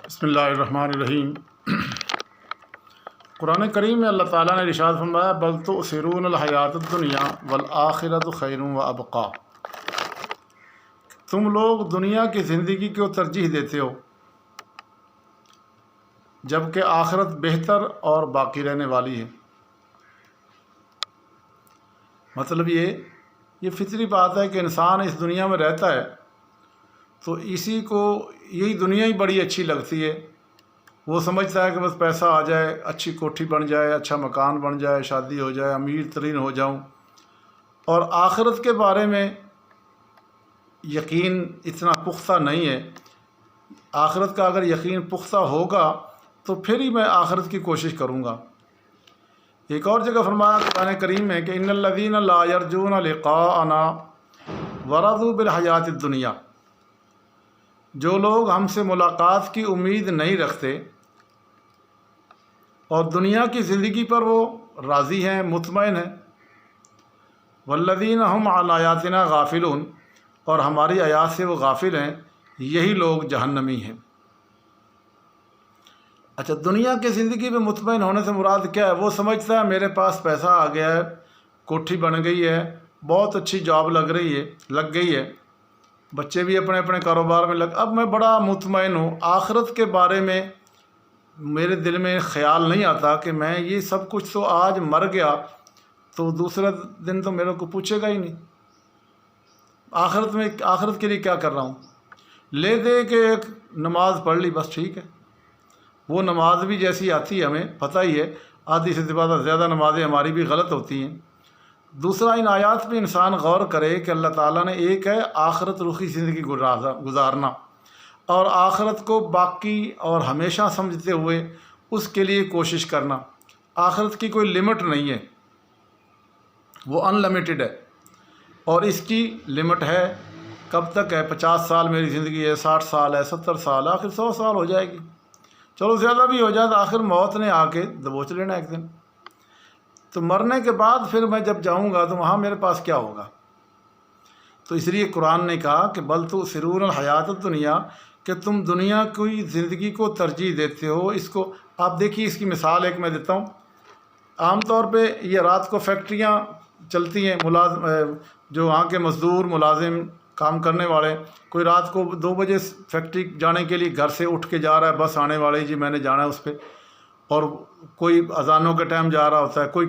بسم اللہ الرحمن الرحیم۔ قرآن کریم میں اللہ تعالیٰ نے ارشاد فرمایا بل تؤثرون الحیات الدنیا والآخرۃ خیر وابقیٰ، تم لوگ دنیا کی زندگی کو ترجیح دیتے ہو جبکہ آخرت بہتر اور باقی رہنے والی ہے۔ مطلب یہ فطری بات ہے کہ انسان اس دنیا میں رہتا ہے تو اسی کو یہی دنیا ہی بڑی اچھی لگتی ہے۔ وہ سمجھتا ہے کہ بس پیسہ آ جائے، اچھی کوٹھی بن جائے، اچھا مکان بن جائے، شادی ہو جائے، امیر ترین ہو جاؤں، اور آخرت کے بارے میں یقین اتنا پختہ نہیں ہے۔ آخرت کا اگر یقین پختہ ہوگا تو پھر ہی میں آخرت کی کوشش کروں گا۔ ایک اور جگہ فرمایا قرآن کریم میں کہ ان الذین لا یرجون لقاءنا ورضوا بالحیات الدنیا، جو لوگ ہم سے ملاقات کی امید نہیں رکھتے اور دنیا کی زندگی پر وہ راضی ہیں، مطمئن ہیں، والذین ہم عن آیاتنا غافلون، اور ہماری آیات سے وہ غافل ہیں، یہی لوگ جہنمی ہیں۔ اچھا، دنیا کی زندگی میں مطمئن ہونے سے مراد کیا ہے؟ وہ سمجھتا ہے میرے پاس پیسہ آ گیا ہے، کوٹھی بن گئی ہے، بہت اچھی جاب لگ گئی ہے، بچے بھی اپنے اپنے کاروبار میں اب میں بڑا مطمئن ہوں۔ آخرت کے بارے میں میرے دل میں خیال نہیں آتا کہ میں یہ سب کچھ تو آج مر گیا تو دوسرا دن تو میرے کو پوچھے گا ہی نہیں، آخرت کے لیے کیا کر رہا ہوں۔ لے دے کہ ایک نماز پڑھ لی بس ٹھیک ہے، وہ نماز بھی جیسی آتی ہے ہمیں پتہ ہی ہے، آدھی سے زیادہ نمازیں ہماری بھی غلط ہوتی ہیں۔ دوسرا، ان آیات پہ انسان غور کرے کہ اللہ تعالیٰ نے ایک ہے آخرت رخی زندگی گزارنا، اور آخرت کو باقی اور ہمیشہ سمجھتے ہوئے اس کے لیے کوشش کرنا۔ آخرت کی کوئی لمٹ نہیں ہے، وہ ان لمیٹڈ ہے، اور اس کی لمٹ ہے کب تک ہے؟ 50 سال میری زندگی ہے، 60 سال ہے، 70 سال، آخر 100 سال ہو جائے گی، چلو زیادہ بھی ہو جائے تو آخر موت نے آ کے دبوچ لینا ایک دن۔ تو مرنے کے بعد پھر میں جب جاؤں گا تو وہاں میرے پاس کیا ہوگا؟ تو اس لیے قرآن نے کہا کہ بل تؤثرون الحیات الدنیا، کہ تم دنیا کی زندگی کو ترجیح دیتے ہو۔ اس کو آپ دیکھیے، اس کی مثال ایک میں دیتا ہوں۔ عام طور پہ یہ رات کو فیکٹریاں چلتی ہیں، جو وہاں کے مزدور ملازم کام کرنے والے، کوئی رات کو 2 بجے فیکٹری جانے کے لیے گھر سے اٹھ کے جا رہا ہے، بس آنے والی جی میں نے جانا ہے اس پہ، اور کوئی اذانوں کے ٹائم جا رہا ہوتا ہے، کوئی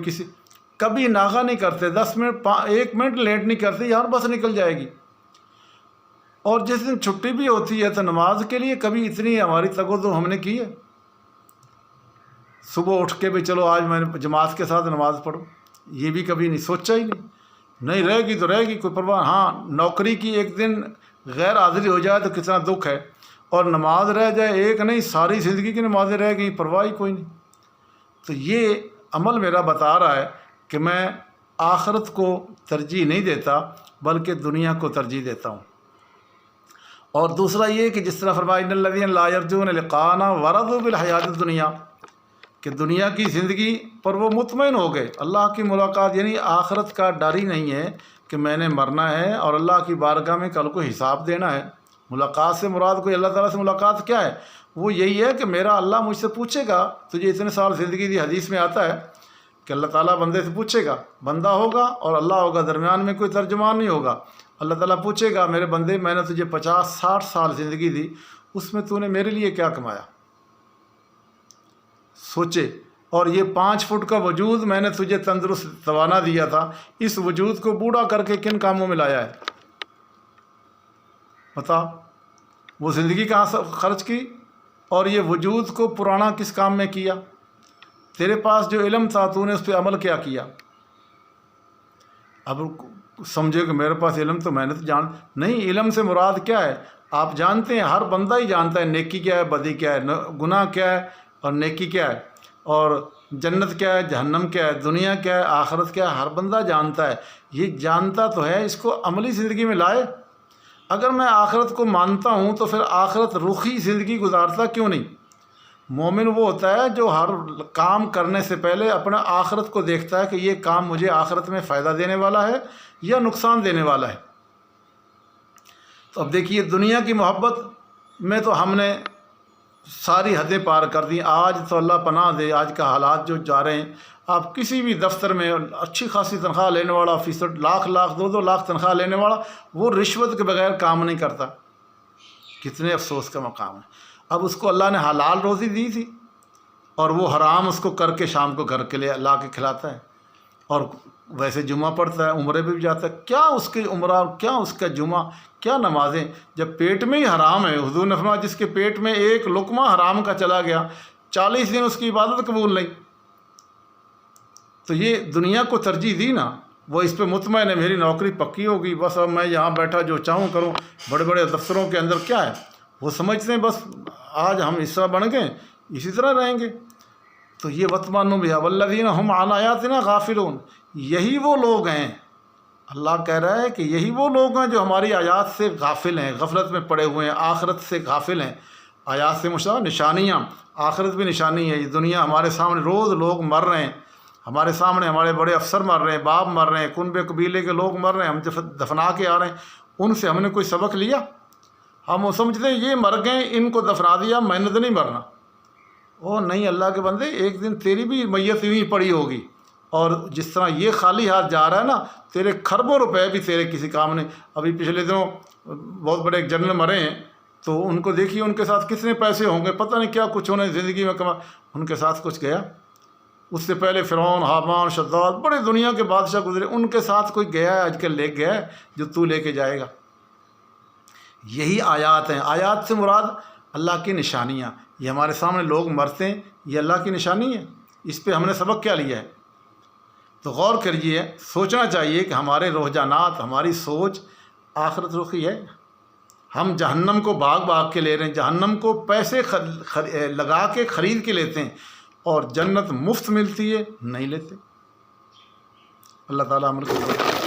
کبھی ناغہ نہیں کرتے، 10 منٹ 1 منٹ لیٹ نہیں کرتے، یار بس نکل جائے گی۔ اور جس دن چھٹی بھی ہوتی ہے تو نماز کے لیے کبھی اتنی ہماری تگودو ہم نے کی ہے؟ صبح اٹھ کے بھی چلو آج میں نے جماعت کے ساتھ نماز پڑھوں، یہ بھی کبھی نہیں سوچا ہی نہیں رہے گی تو رہے گی، کوئی پرواہ۔ ہاں، نوکری کی ایک دن غیر حاضری ہو جائے تو کتنا دکھ ہے، اور نماز رہ جائے ایک نہیں، ساری زندگی کی نمازیں رہ گئی، پرواہ ہی کوئی نہیں۔ تو یہ عمل میرا بتا رہا ہے کہ میں آخرت کو ترجیح نہیں دیتا بلکہ دنیا کو ترجیح دیتا ہوں۔ اور دوسرا یہ کہ جس طرح فرمایا ان الذین لا یرجون لقاءنا ورضوا بالحیات الدنیا، کہ دنیا کی زندگی پر وہ مطمئن ہو گئے، اللہ کی ملاقات یعنی آخرت کا ڈر ہی نہیں ہے کہ میں نے مرنا ہے اور اللہ کی بارگاہ میں کل کو حساب دینا ہے۔ ملاقات سے مراد کوئی اللہ تعالیٰ سے ملاقات کیا ہے؟ وہ یہی ہے کہ میرا اللہ مجھ سے پوچھے گا تجھے اتنے سال زندگی دی، حدیث میں آتا ہے کہ اللہ تعالیٰ بندے سے پوچھے گا، بندہ ہوگا اور اللہ ہوگا، درمیان میں کوئی ترجمان نہیں ہوگا۔ اللہ تعالیٰ پوچھے گا میرے بندے میں نے تجھے 50-60 سال زندگی دی، اس میں تو نے میرے لیے کیا کمایا؟ سوچے، اور یہ 5 فٹ کا وجود میں نے تجھے تندرست توانا دیا تھا، اس وجود کو بوڑھا کر کے کن کاموں میں لایا ہے؟ بتا، وہ زندگی کہاں خرچ کی، اور یہ وجود کو پرانا کس کام میں کیا؟ تیرے پاس جو علم تھا تو نے اس پہ عمل کیا کیا؟ اب سمجھے کہ میرے پاس علم تو میں نے تو نہیں، علم سے مراد کیا ہے؟ آپ جانتے ہیں، ہر بندہ ہی جانتا ہے نیکی کیا ہے، بدی کیا ہے، گناہ کیا ہے اور نیکی کیا ہے، اور جنت کیا ہے، جہنم کیا ہے، دنیا کیا ہے، آخرت کیا ہے، ہر بندہ جانتا ہے۔ یہ جانتا تو ہے، اس کو عملی زندگی میں لائے۔ اگر میں آخرت کو مانتا ہوں تو پھر آخرت رخی زندگی گزارتا کیوں نہیں؟ مومن وہ ہوتا ہے جو ہر کام کرنے سے پہلے اپنا آخرت کو دیکھتا ہے کہ یہ کام مجھے آخرت میں فائدہ دینے والا ہے یا نقصان دینے والا ہے۔ تو اب دیکھیے، دنیا کی محبت میں تو ہم نے ساری حدیں پار کر دیں۔ آج تو اللہ پناہ دے، آج کا حالات جو جا رہے ہیں، آپ کسی بھی دفتر میں اچھی خاصی تنخواہ لینے والا آفیسر، لاکھ دو لاکھ تنخواہ لینے والا، وہ رشوت کے بغیر کام نہیں کرتا۔ کتنے افسوس کا مقام ہے۔ اب اس کو اللہ نے حلال روزی دی تھی اور وہ حرام اس کو کر کے شام کو گھر کے لیے لا کے کھلاتا ہے، اور ویسے جمعہ پڑھتا ہے، عمرے پہ بھی جاتا ہے۔ کیا اس کی عمرہ، کیا اس کا جمعہ، کیا نمازیں، جب پیٹ میں ہی حرام ہے۔ حضور نے فرمایا جس کے پیٹ میں ایک لقمہ حرام کا چلا گیا، 40 دن اس کی عبادت قبول نہیں۔ تو یہ دنیا کو ترجیح دی نا، وہ اس پہ مطمئن ہے میری نوکری پکی ہوگی، بس اب میں یہاں بیٹھا جو چاہوں کروں۔ بڑے بڑے دفتروں کے اندر کیا ہے، وہ سمجھتے ہیں بس آج ہم اس طرح بن گئے اسی طرح رہیں گے۔ تو یہ وَتْمَنُّوا بِهَا وَالَّذِينَ هُمْ عَنْ آيَاتِنَا غَافِلُونَ، یہی وہ لوگ ہیں، اللہ کہہ رہا ہے کہ یہی وہ لوگ ہیں جو ہماری آیات سے غافل ہیں، غفلت میں پڑے ہوئے ہیں، آخرت سے غافل ہیں۔ آیات سے مراد نشانیاں، آخرت بھی نشانی ہے۔ یہ دنیا ہمارے سامنے روز لوگ مر رہے ہیں، ہمارے سامنے ہمارے بڑے افسر مر رہے ہیں، باپ مر رہے ہیں، کنبے قبیلے کے لوگ مر رہے ہیں، ہم دفنا کے آ رہے ہیں۔ ان سے ہم نے کوئی سبق لیا؟ ہم وہ سمجھتے ہیں یہ مر گئے، ان کو دفنا دیا، محنت نہیں مرنا۔ او نہیں، اللہ کے بندے، ایک دن تیری بھی میت یوں ہی پڑی ہوگی، اور جس طرح یہ خالی ہاتھ جا رہا ہے نا، تیرے کھربوں روپے بھی تیرے کسی کام نہیں۔ ابھی پچھلے دنوں بہت بڑے ایک جنرل مرے ہیں، تو ان کو دیکھیے ان کے ساتھ کتنے پیسے ہوں گے، پتہ نہیں کیا کچھ انہیں زندگی میں کما، ان کے ساتھ کچھ گیا؟ اس سے پہلے فرعون، حامان، شداد، بڑے دنیا کے بادشاہ گزرے، ان کے ساتھ کوئی گیا ہے آج کل لے گیا ہے جو تو لے کے جائے گا؟ یہی آیات ہیں۔ آیات سے مراد اللہ کی نشانیاں، یہ ہمارے سامنے لوگ مرتے ہیں، یہ اللہ کی نشانی ہے۔ اس پہ ہم نے سبق کیا لیا ہے؟ تو غور کریے، سوچنا چاہیے کہ ہمارے رجحانات، ہماری سوچ آخرت رخی ہے۔ ہم جہنم کو بھاگ کے لے رہے ہیں، جہنم کو پیسے لگا کے خرید کے لیتے ہیں، اور جنت مفت ملتی ہے نہیں لیتے۔ اللہ تعالیٰ عمل کو